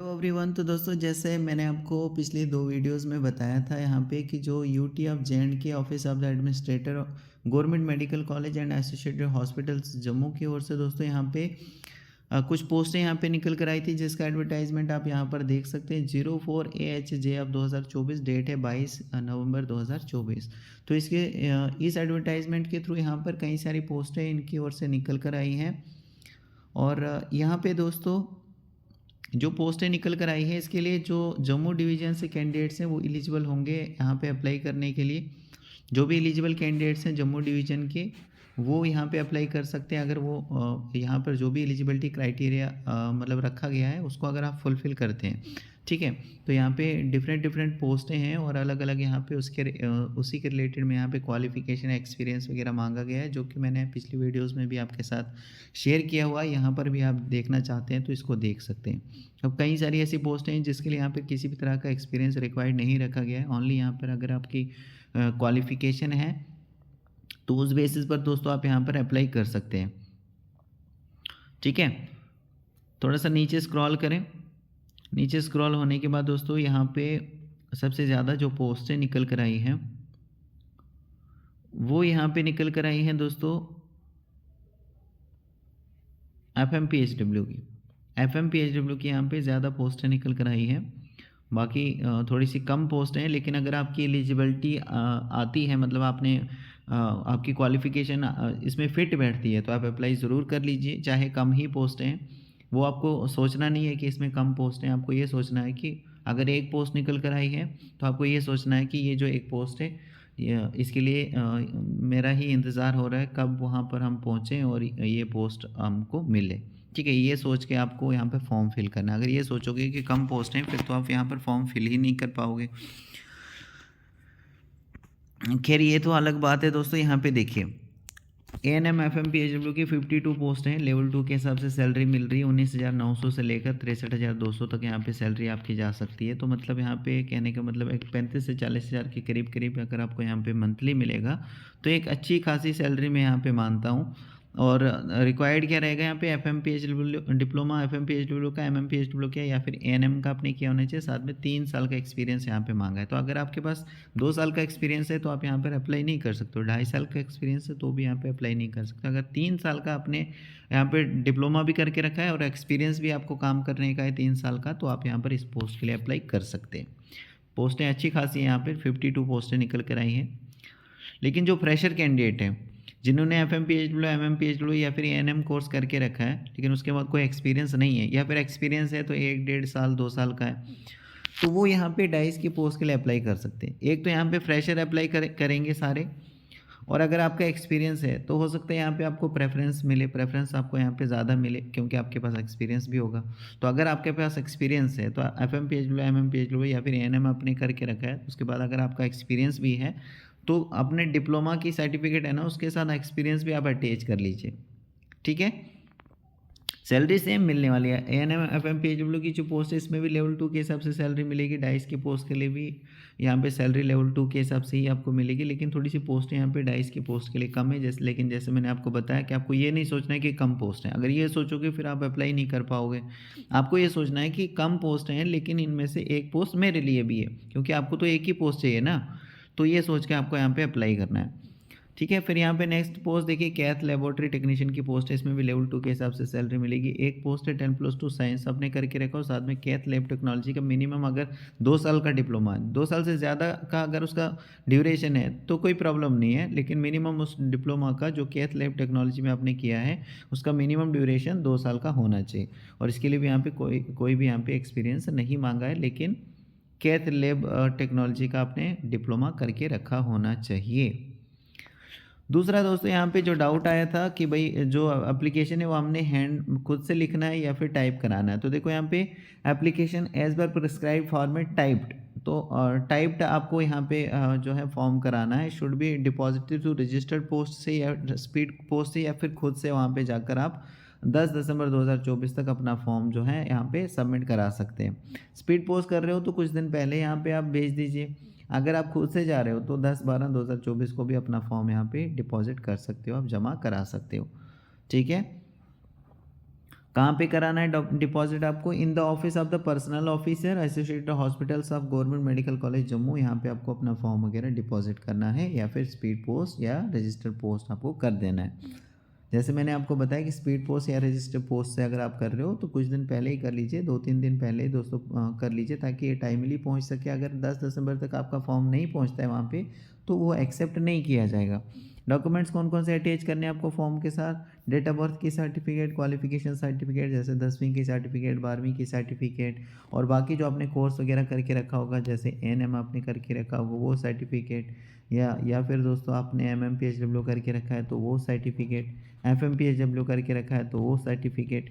Hello everyone. तो दोस्तों, जैसे मैंने आपको पिछली दो वीडियोस में बताया था यहाँ पे कि जो UT of J office of the administrator government medical college and associated hospitals Jammu की ओर से दोस्तों यहाँ पे कुछ पोस्टें यहाँ पे निकल कर आई थी, जिसका एडवर्टाइजमेंट आप यहाँ पर देख सकते हैं। 04 AHJ ऑफ 2024, डेट है 22 नवंबर 2024। तो इसके इस एडवर्टाइजमेंट के थ्रू यहाँ पर कई सारी पोस्टें इनकी ओर से निकल कर आई हैं। और यहाँ पे दोस्तों जो पोस्टें निकल कर आई है, इसके लिए जो जम्मू डिवीज़न से कैंडिडेट्स हैं वो एलिजिबल होंगे यहाँ पे अप्लाई करने के लिए। जो भी एलिजिबल कैंडिडेट्स हैं जम्मू डिवीज़न के, वो यहाँ पे अप्लाई कर सकते हैं अगर वो यहाँ पर जो भी एलिजिबिलिटी क्राइटेरिया मतलब रखा गया है उसको अगर आप फुलफ़िल करते हैं। ठीक है, तो यहाँ पे डिफरेंट पोस्टें हैं और अलग अलग यहाँ पे उसी के रिलेटेड में यहाँ पे क्वालिफ़िकेशन एक्सपीरियंस वगैरह मांगा गया है, जो कि मैंने पिछली वीडियोज़ में भी आपके साथ शेयर किया हुआ है। यहाँ पर भी आप देखना चाहते हैं तो इसको देख सकते हैं। अब कई सारी ऐसी पोस्टें हैं जिसके लिए यहाँ पे किसी भी तरह का एक्सपीरियंस रिक्वायर्ड नहीं रखा गया है। ओनली यहाँ पर अगर आपकी क्वालिफ़िकेशन है तो उस बेसिस पर दोस्तों आप यहाँ पर अप्लाई कर सकते हैं। ठीक है, थोड़ा सा नीचे स्क्रॉल करें। नीचे स्क्रॉल होने के बाद दोस्तों यहाँ पे सबसे ज़्यादा जो पोस्टें निकल कर आई हैं वो यहाँ पे निकल कर आई हैं दोस्तों FMPHW की। FMPHW की यहाँ पे ज़्यादा पोस्टें निकल कर आई हैं। बाकी थोड़ी सी कम पोस्ट हैं, लेकिन अगर आपकी एलिजिबिलिटी आती है, मतलब आपने आपकी क्वालिफ़िकेशन इसमें फ़िट बैठती है, तो आप अप्लाई ज़रूर कर लीजिए। चाहे कम ही पोस्ट हैं, वो आपको सोचना नहीं है कि इसमें कम पोस्ट हैं। आपको ये सोचना है कि अगर एक पोस्ट निकल कर आई है तो आपको ये सोचना है कि ये जो एक पोस्ट है इसके लिए मेरा ही इंतज़ार हो रहा है कब वहाँ पर हम पहुँचें और ये पोस्ट हमको मिले। ठीक है, ये सोच के आपको यहाँ पे फॉर्म फिल करना है। अगर ये सोचोगे कि कम पोस्ट हैं, फिर तो आप यहाँ पर फॉर्म फिल ही नहीं कर पाओगे। खैर, ये तो अलग बात है दोस्तों। यहाँ पे देखिए, ANM FMPHW की 52 पोस्ट हैं। लेवल 2 के हिसाब से सैलरी मिल रही है 19,900 से लेकर 63,200 तक यहाँ पे सैलरी आपकी जा सकती है। तो मतलब यहाँ पे कहने का मतलब एक 35 से 40 हज़ार के करीब करीब अगर आपको यहाँ पे मंथली मिलेगा तो एक अच्छी खासी सैलरी मैं यहाँ पे मानता हूँ। और रिक्वायर्ड क्या रहेगा यहाँ पे, FMPHW डिप्लोमा, FMPHW का, MMPHW का या फिर ANM का आपने किया होना चाहिए। साथ में 3 साल का एक्सपीरियंस यहाँ पे मांगा है। तो अगर आपके पास 2 साल का एक्सपीरियंस है तो आप यहाँ पर अप्लाई नहीं कर सकते हो। 2.5 साल का एक्सपीरियंस है तो भी यहाँ पे अप्लाई नहीं कर सकते। अगर 3 साल का आपने यहाँ पे डिप्लोमा भी करके रखा है और एक्सपीरियंस भी आपको काम करने का है 3 साल का, तो आप यहाँ पर इस पोस्ट के लिए अप्लाई कर सकते हैं। पोस्टें अच्छी खासी हैं, यहाँ पर 52 पोस्टें निकल कर आई हैं। लेकिन जो फ्रेशर कैंडिडेट हैं, जिन्होंने FMPHW, MMPHW या फिर ANM कोर्स करके रखा है लेकिन उसके बाद कोई एक्सपीरियंस नहीं है, या फिर एक्सपीरियंस है तो 1-1.5 साल 2 साल का है, तो वो यहाँ पे डाइस की पोस्ट के लिए अप्लाई कर सकते हैं। एक तो यहाँ पे फ्रेशर अप्लाई करेंगे सारे, और अगर आपका एक्सपीरियंस है तो हो सकता है यहाँ पे आपको प्रेफरेंस मिले, प्रेफरेंस आपको यहाँ पे ज़्यादा मिले क्योंकि आपके पास एक्सपीरियंस भी होगा। तो अगर आपके पास एक्सपीरियंस है तो FMPHW, MMPHW या फिर ANM आपने करके रखा है, उसके बाद अगर आपका एक्सपीरियंस भी है तो अपने डिप्लोमा की सर्टिफिकेट है ना, उसके साथ एक्सपीरियंस भी आप अटैच कर लीजिए। ठीक है, सैलरी सेम मिलने वाली है। ANM FMPHW की जो पोस्ट है इसमें भी लेवल 2 के हिसाब से सैलरी मिलेगी। डाइस की पोस्ट के लिए भी यहाँ पे सैलरी लेवल 2 के हिसाब से ही आपको मिलेगी, लेकिन थोड़ी सी पोस्ट यहाँ पे डाइस की पोस्ट के लिए कम है। लेकिन जैसे मैंने आपको बताया कि आपको ये नहीं सोचना है कि कम पोस्ट है। अगर ये सोचोगे फिर आप अप्लाई नहीं कर पाओगे। आपको ये सोचना है कि कम पोस्ट हैं लेकिन इनमें से एक पोस्ट मेरे लिए भी है, क्योंकि आपको तो एक ही पोस्ट चाहिए ना। तो ये सोच के आपको यहाँ पे अप्लाई करना है। ठीक है, फिर यहाँ पे नेक्स्ट पोस्ट देखिए, कैथ लेबोरेटरी टेक्नीशियन की पोस्ट है। इसमें भी लेवल 2 के हिसाब से सैलरी मिलेगी। एक पोस्ट है 10+2 साइंस आपने करके रखा हो, साथ में कैथ लैब टेक्नोलॉजी का मिनिमम अगर 2 साल का डिप्लोमा है, 2 साल से ज़्यादा का अगर उसका ड्यूरेशन है तो कोई प्रॉब्लम नहीं है, लेकिन मिनिमम उस डिप्लोमा का जो कैथ लैब टेक्नोलॉजी में आपने किया है उसका मिनिमम ड्यूरेशन 2 साल का होना चाहिए। और इसके लिए भी यहाँ पे कोई भी यहाँ पे एक्सपीरियंस नहीं मांगा है, लेकिन कैथ लैब टेक्नोलॉजी का आपने डिप्लोमा करके रखा होना चाहिए। दूसरा दोस्तों, यहाँ पे जो डाउट आया था कि भाई जो एप्लीकेशन है वो हमने हैंड खुद से लिखना है या फिर टाइप कराना है। तो देखो यहाँ पे application as per prescribe format typed, तो टाइप्ड आपको यहाँ पे जो है फॉर्म कराना है। Should be deposited to registered post से या स्पीड पोस्ट से, या फिर खुद से वहाँ पे जाकर आप 10 दिसंबर 2024 तक अपना फॉर्म जो है यहाँ पे सबमिट करा सकते हैं। स्पीड पोस्ट कर रहे हो तो कुछ दिन पहले यहाँ पे आप भेज दीजिए। अगर आप खुद से जा रहे हो तो 10/12/2024 को भी अपना फॉर्म यहाँ पे डिपॉजिट कर सकते हो, आप जमा करा सकते हो। ठीक है, कहाँ पे कराना है डिपॉजिट आपको? In the office of the personal officer associated hospitals of government medical college Jammu. यहाँ पे आपको अपना फॉर्म वगैरह डिपॉजिट करना है या फिर स्पीड पोस्ट या रजिस्टर पोस्ट आपको कर देना है। जैसे मैंने आपको बताया कि स्पीड पोस्ट या रजिस्टर पोस्ट से अगर आप कर रहे हो तो कुछ दिन पहले ही कर लीजिए, 2-3 दिन पहले ही दोस्तों कर लीजिए, ताकि ये टाइमली पहुंच सके। अगर 10 दिसंबर तक आपका फॉर्म नहीं पहुंचता है वहाँ पे तो वो एक्सेप्ट नहीं किया जाएगा। डॉक्यूमेंट्स कौन कौन से अटैच करने हैं आपको फॉर्म के साथ? डेट ऑफ बर्थ की सर्टिफिकेट, क्वालिफिकेशन सर्टिफिकेट जैसे 10वीं की सर्टिफिकेट, 12वीं की सर्टिफिकेट, और बाकी जो आपने कोर्स वगैरह करके रखा होगा, जैसे एएनएम आपने करके रखा होगा वो सर्टिफिकेट, या फिर दोस्तों आपने एमएमपीएचडब्ल्यू करके रखा है तो वो सर्टिफिकेट, एफएमपीएचडब्ल्यू करके रखा है तो वो सर्टिफिकेट।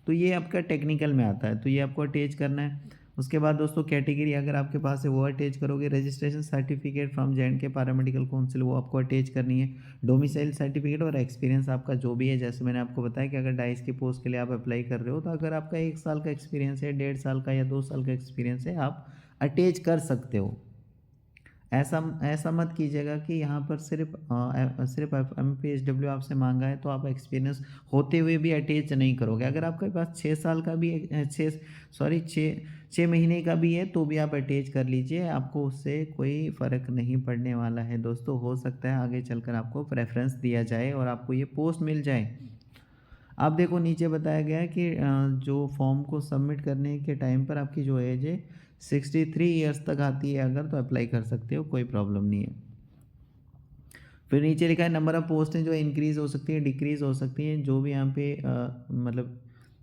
तो ये आपका टेक्निकल में आता है, तो ये आपको अटैच करना है। उसके बाद दोस्तों कैटेगरी अगर आपके पास है वो अटैच करोगे। Registration certificate from जे&के paramedical council वो आपको अटैच करनी है। डोमिसाइल सर्टिफिकेट और एक्सपीरियंस आपका जो भी है, जैसे मैंने आपको बताया कि अगर डाइस की पोस्ट के लिए आप अप्लाई कर रहे हो तो अगर आपका 1 साल का एक्सपीरियंस है, 1.5 साल का या 2 साल का एक्सपीरियंस है, आप अटैच कर सकते हो। ऐसा ऐसा मत कीजिएगा कि यहाँ पर सिर्फ एमपीएचडब्ल्यू आपसे मांगा है तो आप एक्सपीरियंस होते हुए भी अटैच नहीं करोगे। अगर आपके पास 6 साल का भी 6 महीने का भी है तो भी आप अटैच कर लीजिए, आपको उससे कोई फ़र्क नहीं पड़ने वाला है दोस्तों। हो सकता है आगे चलकर आपको प्रेफरेंस दिया जाए और आपको ये पोस्ट मिल जाए। आप देखो नीचे बताया गया है कि जो फॉर्म को सबमिट करने के टाइम पर आपकी जो एज है 63 ईयर्स तक आती है अगर, तो अप्लाई कर सकते हो, कोई प्रॉब्लम नहीं है। फिर नीचे लिखा है नंबर ऑफ़ पोस्ट हैं जो इंक्रीज़ हो सकती है, डिक्रीज़ हो सकती हैं, जो भी यहाँ पे मतलब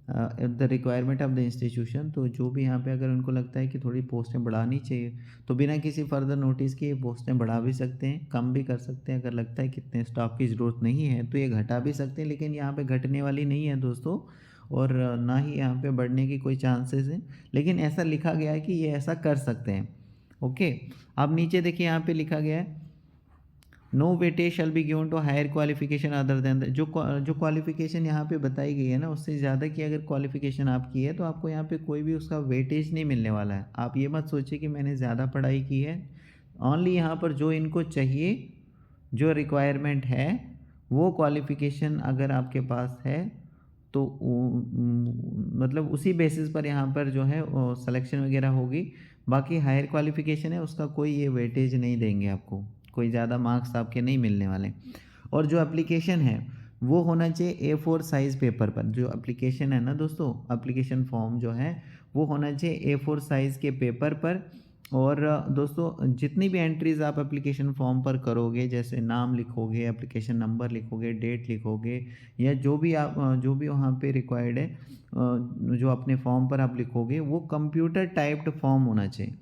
the requirement of the institution. तो जो भी यहाँ पे अगर उनको लगता है कि थोड़ी पोस्टें बढ़ानी चाहिए तो बिना किसी फर्दर नोटिस के ये पोस्टें बढ़ा भी सकते हैं, कम भी कर सकते हैं। अगर लगता है कि इतने स्टाफ की ज़रूरत नहीं है तो ये घटा भी सकते हैं, लेकिन यहाँ पे घटने वाली नहीं है दोस्तों, और ना ही यहाँ पे बढ़ने की कोई चांसेस हैं। लेकिन ऐसा लिखा गया है कि ये ऐसा कर सकते हैं। ओके, अब नीचे देखिए यहाँ पे लिखा गया है no weightage shall be given to higher qualification other than जो क्वालिफिकेशन यहाँ पे बताई गई है ना, उससे ज़्यादा की अगर क्वालिफिकेशन आपकी है तो आपको यहाँ पे कोई भी उसका वेटेज नहीं मिलने वाला है। आप ये मत सोचिए कि मैंने ज़्यादा पढ़ाई की है। ओनली यहाँ पर जो इनको चाहिए, जो रिक्वायरमेंट है, वो क्वालिफिकेशन अगर आपके पास है तो मतलब उसी बेसिस पर यहाँ पर जो है सिलेक्शन वगैरह होगी। बाकी हायर क्वालिफिकेशन है उसका कोई ये वेटेज नहीं देंगे आपको, कोई ज़्यादा मार्क्स आपके नहीं मिलने वाले। और जो एप्लीकेशन है वो होना चाहिए A4 साइज़ पेपर पर। जो एप्लीकेशन है ना दोस्तों, एप्लीकेशन फॉर्म जो है वो होना चाहिए A4 साइज़ के पेपर पर। और दोस्तों जितनी भी एंट्रीज़ आप एप्लीकेशन फॉर्म पर करोगे, जैसे नाम लिखोगे, एप्लीकेशन नंबर लिखोगे, डेट लिखोगे, या जो भी आप जो भी वहाँ पे रिक्वायर्ड है जो अपने फॉर्म पर आप लिखोगे, वो कंप्यूटर टाइप्ड फॉर्म होना चाहिए।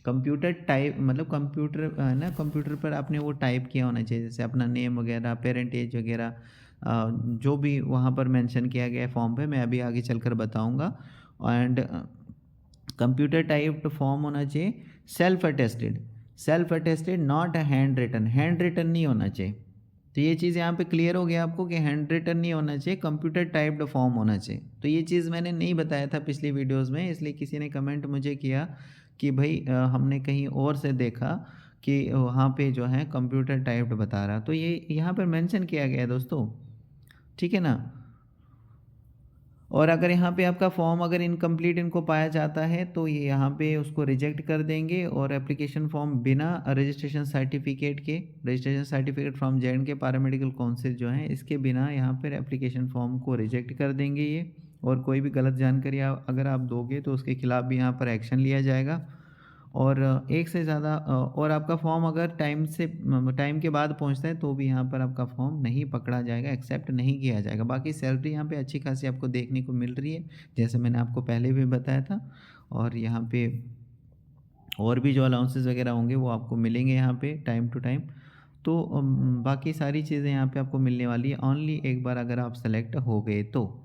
कंप्यूटर टाइप मतलब कंप्यूटर है ना, कंप्यूटर पर आपने वो टाइप किया होना चाहिए, जैसे अपना नेम वगैरह, पेरेंट एज वगैरह, जो भी वहाँ पर मेंशन किया गया है फॉर्म पे, मैं अभी आगे चलकर बताऊँगा। एंड कंप्यूटर टाइप्ड फॉर्म होना चाहिए, self attested not hand written नहीं होना चाहिए। तो ये चीज़ यहाँ पे क्लियर हो गया आपको कि हैंड रिटन नहीं होना चाहिए, कंप्यूटर टाइप्ड फॉर्म होना चाहिए। तो ये चीज़ मैंने नहीं बताया था पिछली वीडियोस में, इसलिए किसी ने कमेंट मुझे किया कि भाई हमने कहीं और से देखा कि वहाँ पे जो है कंप्यूटर टाइप्ड बता रहा, तो ये यहाँ पर मेंशन किया गया है दोस्तों, ठीक है ना। और अगर यहाँ पे आपका फॉर्म अगर इनकम्प्लीट इनको पाया जाता है तो ये यहाँ पे उसको रिजेक्ट कर देंगे, और एप्लीकेशन फॉर्म बिना registration certificate from जे&के paramedical council जो है इसके बिना यहाँ पर एप्लीकेशन फॉर्म को रिजेक्ट कर देंगे ये। और कोई भी गलत जानकारी अगर आप दोगे तो उसके खिलाफ़ भी यहाँ पर एक्शन लिया जाएगा। और एक से ज़्यादा और आपका फॉर्म अगर टाइम के बाद पहुंचता है तो भी यहाँ पर आपका फॉर्म नहीं पकड़ा जाएगा, एक्सेप्ट नहीं किया जाएगा। बाकी सैलरी यहाँ पे अच्छी खासी आपको देखने को मिल रही है, जैसे मैंने आपको पहले भी बताया था। और यहाँ पे और भी जो अलाउंसेस वगैरह होंगे वो आपको मिलेंगे यहाँ पे टाइम टू टाइम। तो बाकी सारी चीज़ें यहाँ पे आपको मिलने वाली है, ओनली एक बार अगर आप सेलेक्ट हो गए तो।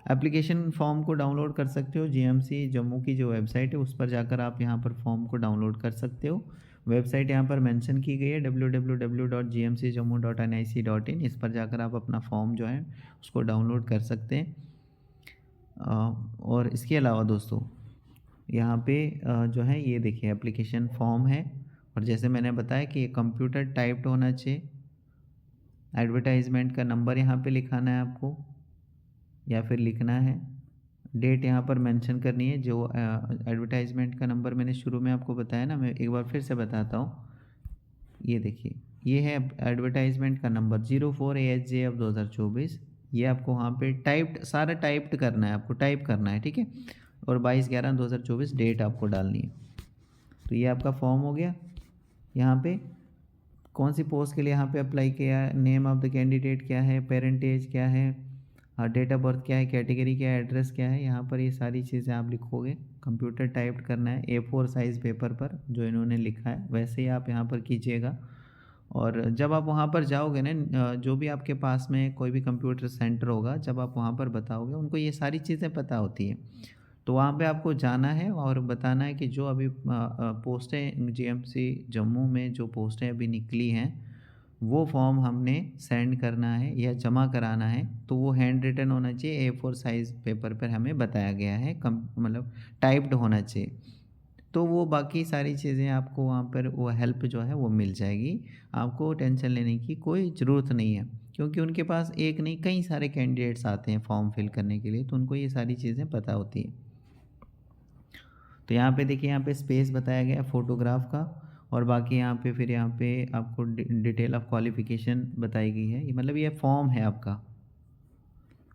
एप्लीकेशन फॉर्म को डाउनलोड कर सकते हो, जीएमसी जम्मू की जो वेबसाइट है उस पर जाकर आप यहाँ पर फॉर्म को डाउनलोड कर सकते हो। वेबसाइट यहाँ पर मेंशन की गई है www.gmcjammu.nic.in। इस पर जाकर आप अपना फॉर्म जो है उसको डाउनलोड कर सकते हैं। और इसके अलावा दोस्तों यहाँ पे जो है ये देखिए एप्लीकेशन फॉर्म है, और जैसे मैंने बताया कि ये कंप्यूटर टाइप्ड होना चाहिए। एडवर्टाइजमेंट का नंबर यहाँ पे लिखाना है आपको, या फिर लिखना है, डेट यहाँ पर मेंशन करनी है। जो एडवर्टाइजमेंट का नंबर मैंने शुरू में आपको बताया ना, मैं एक बार फिर से बताता हूँ। ये देखिए, ये है एडवर्टाइजमेंट का नंबर 04 AHJ 2024। ये आपको वहाँ पे टाइप्ड, सारा टाइप्ड करना है, आपको टाइप करना है, ठीक है। और 22/11/2024 डेट आपको डालनी है। तो ये आपका फॉर्म हो गया। यहाँ पे कौन सी पोस्ट के लिए यहाँ पे अप्लाई किया है, नेम ऑफ द कैंडिडेट क्या है, पेरेंटेज क्या है, डेट ऑफ बर्थ क्या है, कैटेगरी क्या है, एड्रेस क्या है, यहाँ पर ये सारी चीज़ें आप लिखोगे। कंप्यूटर टाइप करना है A4 साइज़ पेपर पर, जो इन्होंने लिखा है वैसे ही आप यहाँ पर कीजिएगा। और जब आप वहाँ पर जाओगे ना, जो भी आपके पास में कोई भी कंप्यूटर सेंटर होगा, जब आप वहाँ पर बताओगे, उनको ये सारी चीज़ें पता होती हैं। तो वहाँ पे आपको जाना है और बताना है कि जो अभी पोस्टें GMC जम्मू में जो पोस्टें अभी निकली हैं, वो फॉर्म हमने सेंड करना है या जमा कराना है। तो वो हैंड रिटन होना चाहिए, A4 साइज़ पेपर पर हमें बताया गया है, मतलब टाइप्ड होना चाहिए। तो वो बाकी सारी चीज़ें आपको वहाँ पर वो हेल्प जो है वो मिल जाएगी। आपको टेंशन लेने की कोई ज़रूरत नहीं है, क्योंकि उनके पास एक नहीं कई सारे कैंडिडेट्स आते हैं फॉर्म फिल करने के लिए, तो उनको ये सारी चीज़ें पता होती हैं। तो यहाँ पे देखिए, यहाँ पे स्पेस बताया गया है फ़ोटोग्राफ का, और बाकी यहाँ पे फिर यहाँ पे आपको डिटेल ऑफ क्वालिफ़िकेशन बताई गई है। ये मतलब ये फॉर्म है आपका।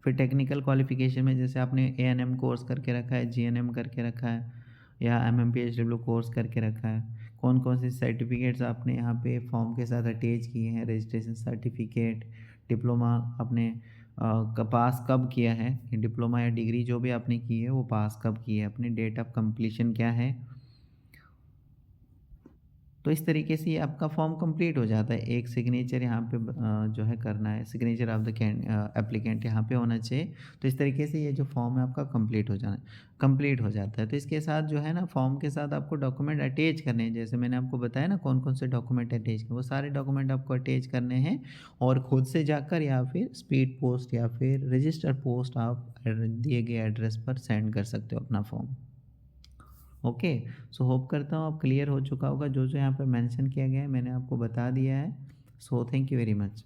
फिर टेक्निकल क्वालिफ़िकेशन में जैसे आपने A&M कोर्स करके रखा है, GNM करके रखा है, या MMPHW कोर्स करके रखा है, कौन कौन से सर्टिफिकेट्स आपने यहाँ पे फॉर्म के साथ अटैच किए हैं, रजिस्ट्रेशन सर्टिफिकेट, डिप्लोमा आपने पास कब किया है, डिप्लोमा या डिग्री जो भी आपने की है वो पास कब की है, अपनी डेट ऑफ कंप्लीशन क्या है। तो इस तरीके से ये आपका फॉर्म कंप्लीट हो जाता है। एक सिग्नेचर यहाँ पे जो है करना है, सिग्नेचर ऑफ द एप्लीकेंट यहाँ पे होना चाहिए। तो इस तरीके से ये जो फॉर्म है आपका कंप्लीट हो जाता है। तो इसके साथ जो है ना, फॉर्म के साथ आपको डॉक्यूमेंट अटैच करने हैं। जैसे मैंने आपको बताया ना कौन कौन से डॉक्यूमेंट अटैच करने, वो सारे डॉक्यूमेंट आपको अटैच करने हैं, और खुद से जाकर या फिर स्पीड पोस्ट या फिर रजिस्टर पोस्ट आप दिए गए एड्रेस पर सेंड कर सकते हो अपना फॉर्म। ओके। सो होप करता हूँ आप क्लियर हो चुका होगा। जो जो यहाँ पर मेंशन किया गया है मैंने आपको बता दिया है। So thank you very much.